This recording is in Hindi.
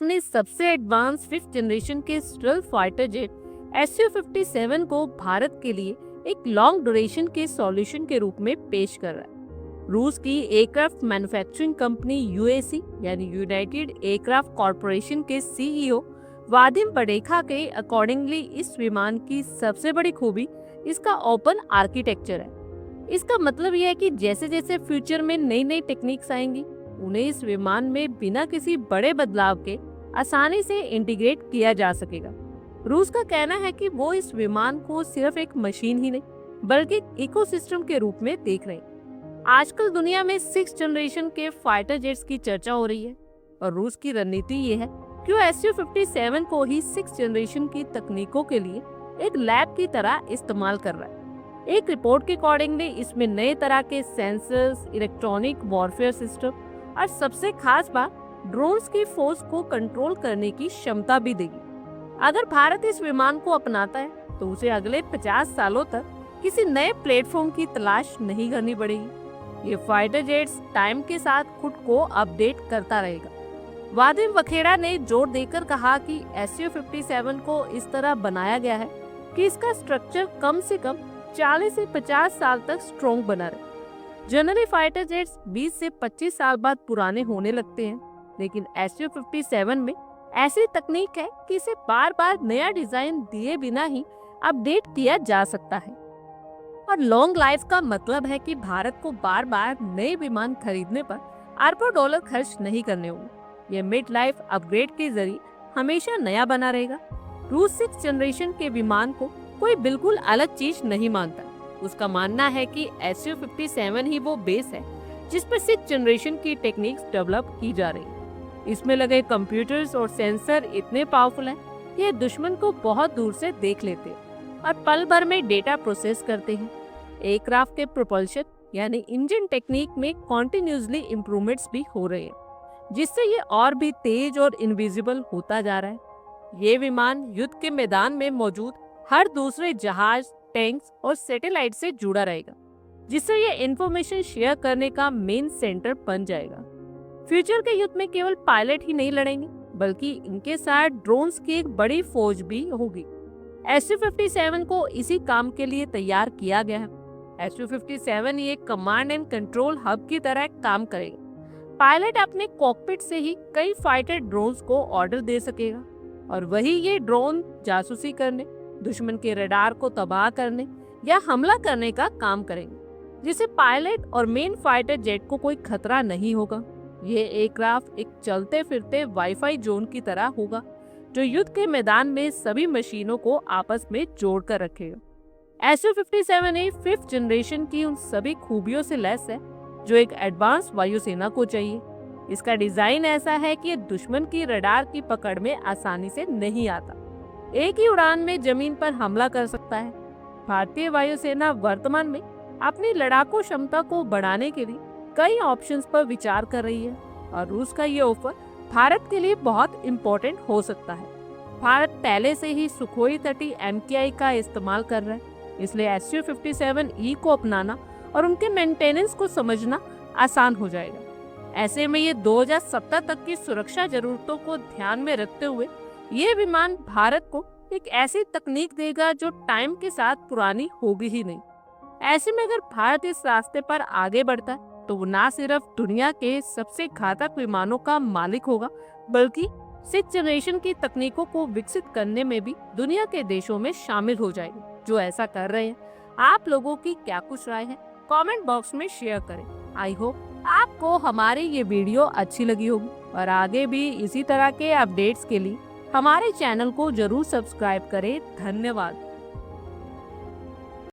अपने सबसे एडवांस 5th जनरेशन के स्टेल्थ फाइटर जेट Su-57 को भारत के लिए एक लॉन्ग ड्यूरेशन के सॉल्यूशन के रूप में पेश कर रहा है। रूस की एयरक्राफ्ट मैन्युफैक्चरिंग कंपनी यूएसी यानी यूनाइटेड एयरक्राफ्ट कॉरपोरेशन के सीईओ वादिम पडेखा के अकॉर्डिंगली इस विमान की सबसे बड़ी खूबी इसका ओपन आर्किटेक्चर है। इसका मतलब यह है कि जैसे जैसे फ्यूचर में नई नई टेक्निक्स आएंगी उन्हें इस विमान में बिना किसी बड़े बदलाव के आसानी से इंटीग्रेट किया जा सकेगा। रूस का कहना है कि वो इस विमान को सिर्फ एक मशीन ही नहीं बल्कि एक इकोसिस्टम के रूप में देख रहे हैं। आजकल दुनिया में 6th जनरेशन के फाइटर जेट्स की चर्चा हो रही है और रूस की रणनीति ये है कि वो Su-57 को ही 6th जनरेशन की तकनीकों के लिए एक लैब की तरह इस्तेमाल कर रहा है। एक रिपोर्ट के अकॉर्डिंगली इसमें नए तरह के सेंसर्स, इलेक्ट्रॉनिक वॉरफेयर सिस्टम और सबसे खास बात ड्रोन्स की फोर्स को कंट्रोल करने की क्षमता भी देगी। अगर भारत इस विमान को अपनाता है तो उसे अगले 50 सालों तक किसी नए प्लेटफॉर्म की तलाश नहीं करनी पड़ेगी। ये फाइटर जेट्स टाइम के साथ खुद को अपडेट करता रहेगा। वादिम वखेड़ा ने जोर देकर कहा कि Su-57 को इस तरह बनाया गया है कि इसका स्ट्रक्चर कम से कम 40 से 50 साल तक स्ट्रॉन्ग बना रहे। जनरली फाइटर जेट्स 20 से 25 साल बाद पुराने होने लगते हैं, लेकिन Su-57 में ऐसी तकनीक है कि इसे बार बार नया डिजाइन दिए बिना ही अपडेट किया जा सकता है। और लॉन्ग लाइफ का मतलब है कि भारत को बार बार नए विमान खरीदने पर अरबों डॉलर खर्च नहीं करने होंगे। ये मिड लाइफ अपग्रेड के जरिए हमेशा नया बना रहेगा। रूस 6th जनरेशन के विमान को कोई बिल्कुल अलग चीज नहीं मानता। उसका मानना है कि Su-57 ही वो बेस है जिस पर 6th जनरेशन की टेक्निक्स डेवलप की जा रही है। इसमें लगे कंप्यूटर्स और सेंसर इतने पावरफुल हैं कि ये दुश्मन को बहुत दूर से देख लेते हैं और पल भर में डेटा प्रोसेस करते हैं। एयरक्राफ्ट के प्रोपल्शन यानी इंजन टेक्निक में कॉन्टिन्यूसली इम्प्रूवमेंट्स भी हो रहे हैं, जिससे ये और भी तेज और इनविजिबल होता जा रहा है। ये विमान युद्ध के मैदान में मौजूद हर दूसरे जहाज, टैंक्स और सैटेलाइट से जुड़ा रहेगा, जिससे ये इंफॉर्मेशन शेयर करने का मेन सेंटर बन जाएगा। फ्यूचर के युद्ध में केवल पायलट ही नहीं लड़ेंगे बल्कि इनके साथ ड्रोन्स की एक बड़ी फौज भी होगी। Su-57 को इसी काम के लिए तैयार किया गया है। Su-57 एक कमांड एंड कंट्रोल हब की तरह काम करेगा। पायलट अपने कॉकपिट से ही कई फाइटर ड्रोन्स को ऑर्डर दे सकेगा और वही ये ड्रोन जासूसी करने, दुश्मन के रडार को तबाह करने या हमला करने का काम करेंगे, जिससे पायलट और मेन फाइटर जेट को कोई खतरा नहीं होगा। ये एयरक्राफ्ट एक चलते फिरते वाईफाई जोन की तरह होगा जो युद्ध के मैदान में सभी मशीनों को आपस में जोड़कर रखेगा। Su-57 5th जनरेशन की उन सभी खूबियों से लैस है जो एक एडवांस वायुसेना को चाहिए। इसका डिजाइन ऐसा है कि दुश्मन की रडार की पकड़ में आसानी से नहीं आता, एक ही उड़ान में जमीन पर हमला कर सकता है। भारतीय वायुसेना वर्तमान में अपनी लड़ाकू क्षमता को बढ़ाने के लिए कई ऑप्शंस पर विचार कर रही है और रूस का ये ऑफर भारत के लिए बहुत इम्पोर्टेंट हो सकता है। भारत पहले से ही सुखोई 30 MKI का इस्तेमाल कर रहा है, इसलिए Su-57E को अपनाना और उनके मेंटेनेंस को समझना आसान हो जाएगा। ऐसे में ये 2070 तक की सुरक्षा जरूरतों को ध्यान में रखते हुए ये विमान भारत को एक ऐसी तकनीक देगा जो टाइम के साथ पुरानी होगी ही नहीं। ऐसे में अगर भारत इस रास्ते पर आगे बढ़ता है तो वो न सिर्फ दुनिया के सबसे घातक विमानों का मालिक होगा बल्कि 6th जनरेशन की तकनीकों को विकसित करने में भी दुनिया के देशों में शामिल हो जाएगा जो ऐसा कर रहे हैं। आप लोगों की क्या कुछ राय है कमेंट बॉक्स में शेयर करें। आई होप आपको हमारी ये वीडियो अच्छी लगी होगी और आगे भी इसी तरह के अपडेट्स के लिए हमारे चैनल को जरूर सब्सक्राइब करें। धन्यवाद।